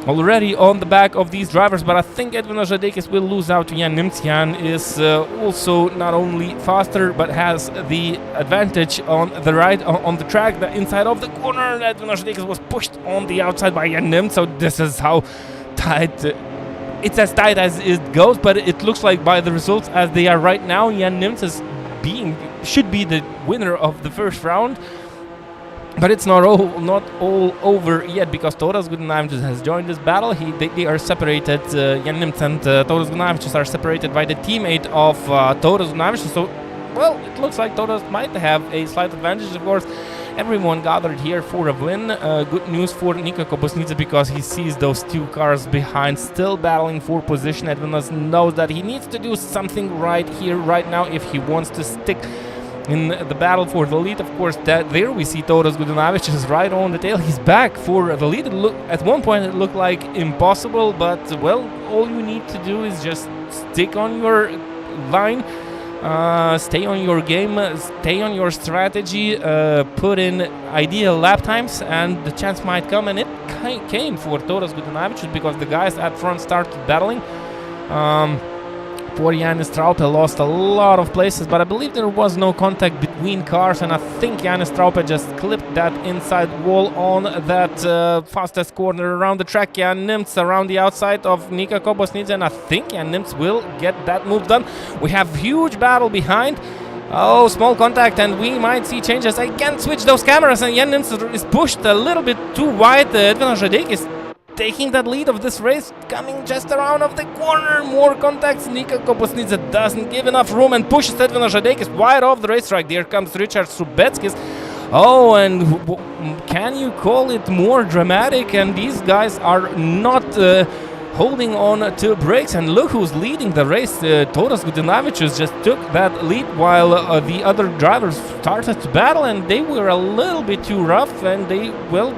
already on the back of these drivers, but I think Edwin Ožadeikis will lose out to Jan Nims. Jan is also not only faster, but has the advantage on the right on the track, the inside of the corner. Edwin Ožadeikis was pushed on the outside by Jan Nims, so this is how tight it's as tight as it goes. But it looks like by the results as they are right now, Jan Nims should be the winner of the first round. But it's not all over yet, because Tauras Gudinavičius has joined this battle. They are separated. Jan Nims and Tauras Gudinavičius are separated by the teammate of Tauras Gudinavičius. So, well, it looks like Tauras might have a slight advantage. Of course, everyone gathered here for a win. Good news for Nika Kobosnidze, because he sees those 2 cars behind still battling for position. Edwin knows that he needs to do something right here, right now, if he wants to stick in the battle for the lead. Of course, there we see Tauras Gudinavičius right on the tail. He's back for the lead. At one point it looked like impossible, but well, all you need to do is just stick on your line, stay on your game, stay on your strategy, put in ideal lap times, and the chance might come. And it came for Tauras Gudinavičius, because the guys at front started battling. Poor Janis Traupe lost a lot of places, but I believe there was no contact between cars, and I think Janis Traupe just clipped that inside wall on that fastest corner around the track. Jan Nimtz around the outside of Nika Kobosnidze, and I think Jan Nimtz will get that move done. We have huge battle behind. Oh, small contact, and we might see changes. I can't switch those cameras, and Jan Nimtz is pushed a little bit too wide. Edvin Žadeikis is taking that lead of this race, coming just around of the corner. More contacts. Nika Kobosnidze doesn't give enough room and pushes Edvin Žadeikis wide off the racetrack. There comes Richard Subeckis. Oh, and can you call it more dramatic? And these guys are not holding on to brakes, and look who's leading the race. Toras Gudinavičius just took that lead while the other drivers started to battle, and they were a little bit too rough, and they, well,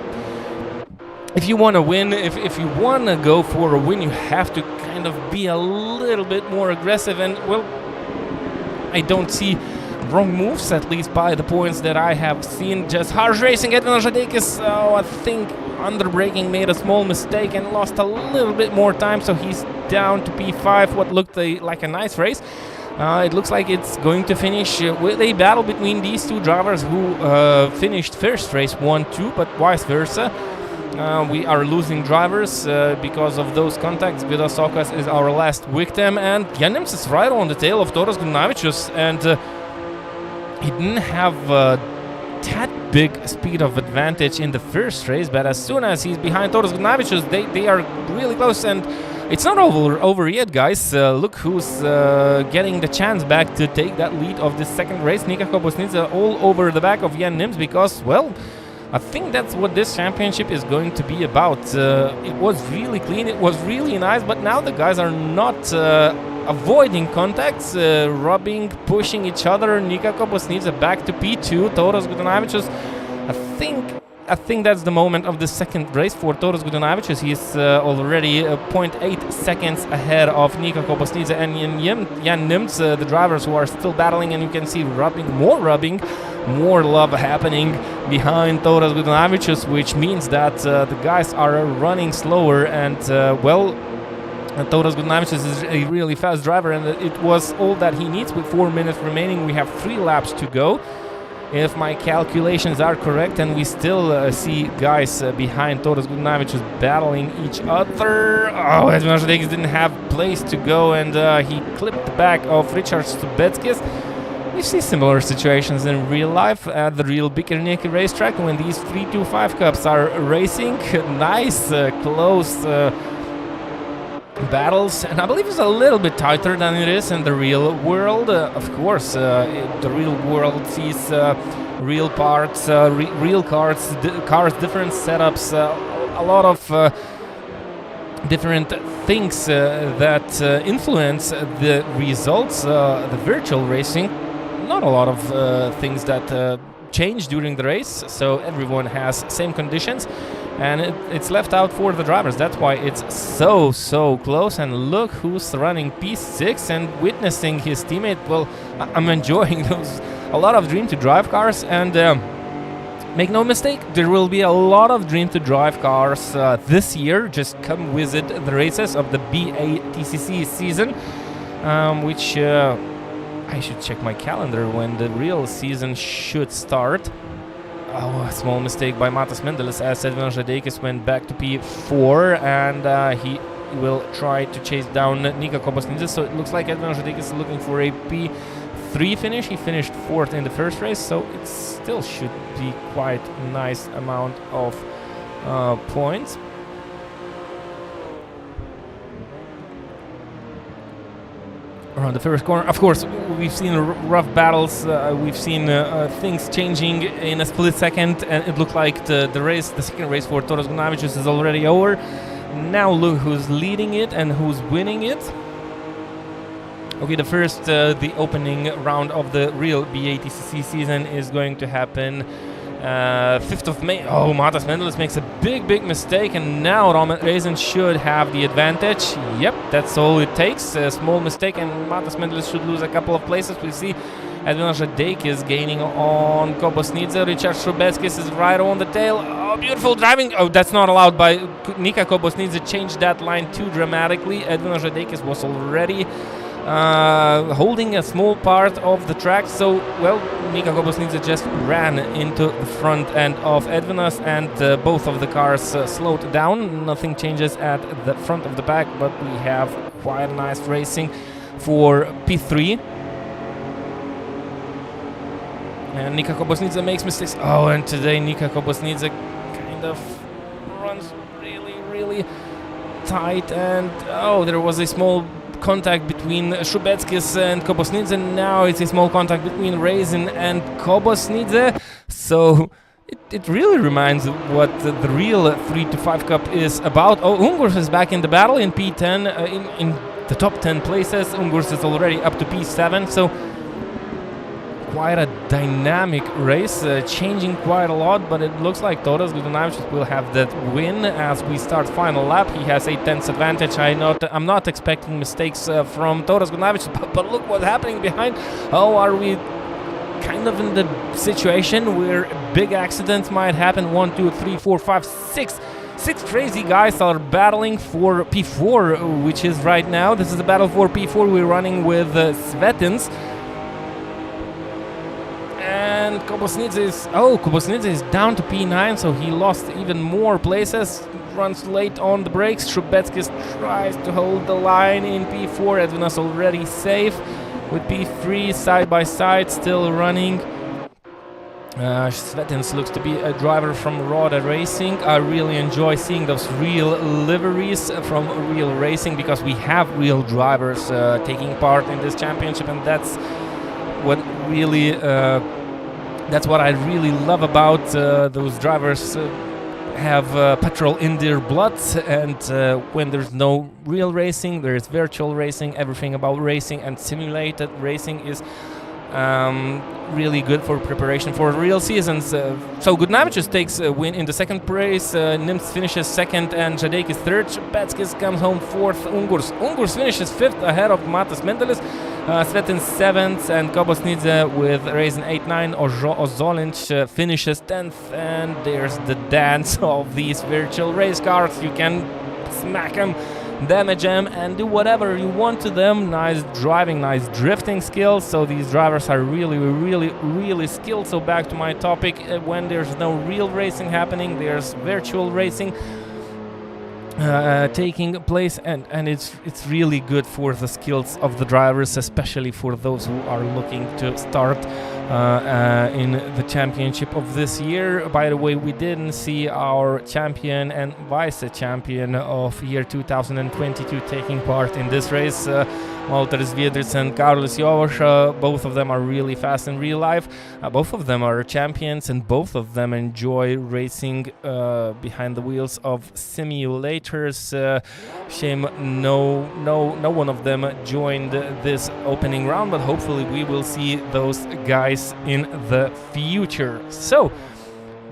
if you want to win, if you want to go for a win, you have to kind of be a little bit more aggressive, and, well, I don't see wrong moves, at least by the points that I have seen. Just harsh racing. Edvin Žadeikis, I think under braking made a small mistake and lost a little bit more time, so he's down to P5. What looked like a nice race. It looks like it's going to finish with a battle between these two drivers who finished first race 1-2, but vice versa. We are losing drivers because of those contacts. Vidas Okas is our last victim, and Jan Nimtz is right on the tail of Toras Gudinavičius, and he didn't have that big speed of advantage in the first race, but as soon as he's behind Toras Gudinavičius, they are really close, and it's not over yet, guys. Look who's getting the chance back to take that lead of the second race. Nika Kobosnidze all over the back of Jan Nimtz, because, well, I think that's what this championship is going to be about. It was really clean, it was really nice, but now the guys are not avoiding contacts, rubbing, pushing each other. Nika Kobosnidze back to P2. Toras Gudinavičius, I think that's the moment of the second race for Toras Gudinavičius. He's already 0.8 seconds ahead of Nika Kobosnidze and Jan Nimtz, the drivers who are still battling, and you can see rubbing, more love happening behind Toras Gudinavičius, which means that the guys are running slower, and well, Toras Gudinavičius is a really fast driver, and it was all that he needs. With 4 minutes remaining, we have 3 laps to go, if my calculations are correct, and we still see guys behind Toras Gudinavičius battling each other. Oh, Edvin Žadeikis didn't have place to go, and he clipped the back of Richard Subeckis. We see similar situations in real life at the real Bikernieki racetrack when these 325 Cups are racing. Nice, close battles, and I believe it's a little bit tighter than it is in the real world. Of course, the real world sees real parts, real cars, different setups, a lot of different things that influence the results. The virtual racing, not a lot of things that change during the race, so everyone has same conditions, and it's left out for the drivers. That's why it's so close. And look who's running P6 and witnessing his teammate. Well, I'm enjoying those, a lot of Dream to Drive cars, and make no mistake, there will be a lot of Dream to Drive cars this year. Just come visit the races of the WSS season, which I should check my calendar when the real season should start. Oh, a small mistake by Matas Mendelis, as Edvin Žadeikis went back to P4, and he will try to chase down Nika Kobosnidze. So it looks like Edvin Žadeikis is looking for a P3 finish. He finished 4th in the first race, so it still should be quite a nice amount of points. Around the first corner, of course, we've seen rough battles. We've seen things changing in a split second, and it looked like the second race for Toras Gudinavičius is already over. Now look who's leading it and who's winning it. Okay, the opening round of the real WSS season is going to happen 5th of May. Oh, Matas Mendelis makes a big mistake, and now Roman Reisen should have the advantage. Yep, that's all it takes. A small mistake, and Matas Mendelis should lose a couple of places. We see Edvin Žadeikis gaining on Kobosnidze. Richard Subeckis is right on the tail. Oh, beautiful driving. Oh, that's not allowed by Nika Kobosnidze. Changed that line too dramatically. Edvin Žadeikis was already holding a small part of the track. So, well, Mika Kobosnidze just ran into the front end of Edvinas, and both of the cars slowed down. Nothing changes at the front of the pack, but we have quite nice racing for P3. And Nika Kobosnidze makes mistakes. Oh, and today Nika Kobosnidze kind of runs really tight, and oh, there was a small contact between Shubeckis and Kobosnidze. Now it's a small contact between Raisin and Kobosnidze. So it really reminds what the real 3 to 5 Cup is about. Oh, Ungurs is back in the battle in P10, in the top 10 places. Ungurs is already up to P7, so quite a dynamic race, changing quite a lot, but it looks like Toras Gudunavicius will have that win as we start final lap. He has a 10th advantage. I'm not expecting mistakes from Toras Gudunavicius, but look what's happening behind. Oh, are we kind of in the situation where big accidents might happen? 1, 2, 3, 4, 5, 6. 6 crazy guys are battling for P4, which is right now. This is the battle for P4. We're running with Svetins. And Kobosnidze is down to P9, so he lost even more places. Runs late on the brakes. Shubeckis tries to hold the line in P4. Edvinas already safe with P3 side by side, still running. Svetins looks to be a driver from Roda Racing. I really enjoy seeing those real liveries from real racing, because we have real drivers taking part in this championship, and that's what really that's what I really love about those drivers. Have petrol in their blood, and when there's no real racing, there is virtual racing. Everything about racing and simulated racing is really good for preparation for real seasons. So Gudunavicius takes a win in the second race. Nimts finishes second, and Žadeikis third. Shubeckis comes home fourth. Ungurs finishes fifth ahead of Matas Mendelis. Svetin 7th, and Kobosnidze with Raisin 8-9. Ozolinch finishes 10th, and there's the dance of these virtual race cars. You can smack them, damage them, and do whatever you want to them. Nice driving, nice drifting skills. So these drivers are really skilled. So back to my topic, when there's no real racing happening, there's virtual racing taking place, and it's really good for the skills of the drivers, especially for those who are looking to start in the championship of this year. By the way, we didn't see our champion and vice champion of year 2022 taking part in this race. Walteris Viedris and Karlis Jovoš, both of them are really fast in real life. Both of them are champions, and both of them enjoy racing behind the wheels of simulators. Shame no one of them joined this opening round, but hopefully we will see those guys in the future. So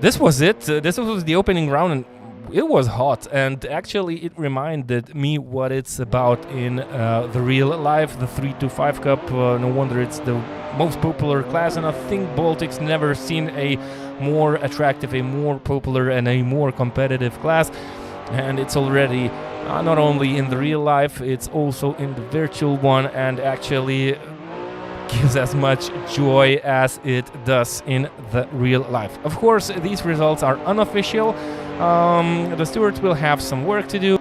this was it. This was the opening round, and it was hot, and actually it reminded me what it's about in the real life, the 3-5 Cup. No wonder it's the most popular class, and I think Baltic's never seen a more attractive, a more popular, and a more competitive class. And it's already not only in the real life, it's also in the virtual one, and actually gives as much joy as it does in the real life. Of course, these results are unofficial. The stewards will have some work to do,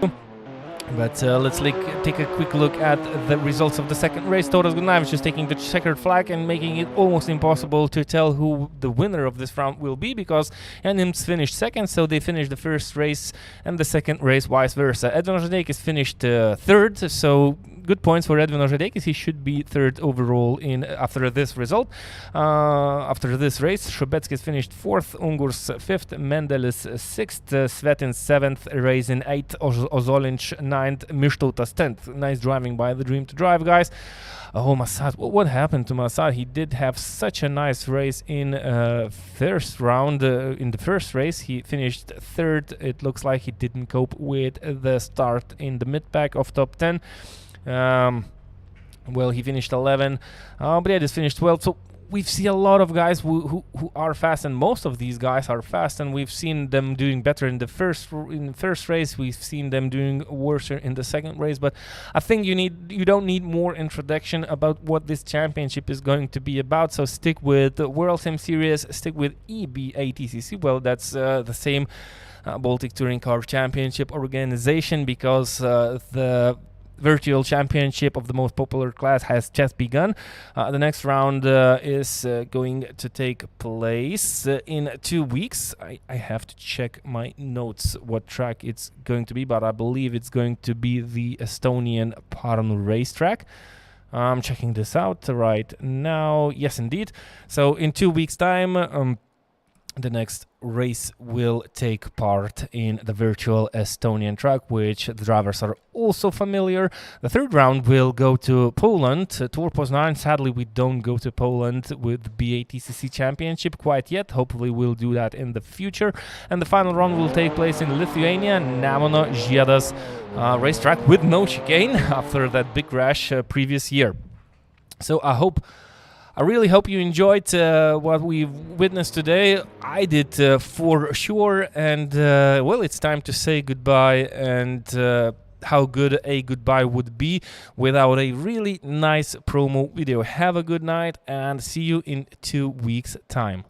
but let's take a quick look at the results of the second race. Toras Gudunavicius is taking the checkered flag and making it almost impossible to tell who the winner of this round will be, because Nimts finished second, so they finished the first race and the second race vice versa. Edvinas Žadeikis finished third, so good points for Edvinas Žadeikis. He should be third overall after this result. After this race, Shubeckis finished fourth, Ungurs fifth, Mendelis sixth, Svetin seventh, Raisin eighth, Ozolinch ninth, Mishtotas 10th. Nice driving by the Dream to Drive guys. Oh, Massad, what happened to Massad? He did have such a nice race in first round. In the first race, he finished third. It looks like he didn't cope with the start in the mid-pack of top 10. Well, he finished 11. Briedis finished 12. So we've seen a lot of guys who are fast, and most of these guys are fast, and we've seen them doing better in the first race. We've seen them doing worse in the second race, but I think you don't need more introduction about what this championship is going to be about. So stick with the World Sim Series, stick with E-BaTCC. Well, that's the same Baltic Touring Car Championship organization, because the virtual championship of the most popular class has just begun. The next round is going to take place in 2 weeks. I have to check my notes what track it's going to be, but I believe it's going to be the Estonian Pärnu racetrack. I'm checking this out right now. Yes, indeed. So in 2 weeks' time, the next race will take part in the virtual Estonian track, which the drivers are also familiar. The third round will go to Poland, Tour Poznan. Sadly, we don't go to Poland with the BATCC Championship quite yet. Hopefully, we'll do that in the future. And the final round will take place in Lithuania, Nemuno Žiedas racetrack with no chicane after that big crash previous year. So I really hope you enjoyed what we've witnessed today. I did for sure, and well, it's time to say goodbye, and how good a goodbye would be without a really nice promo video. Have a good night, and see you in 2 weeks' time.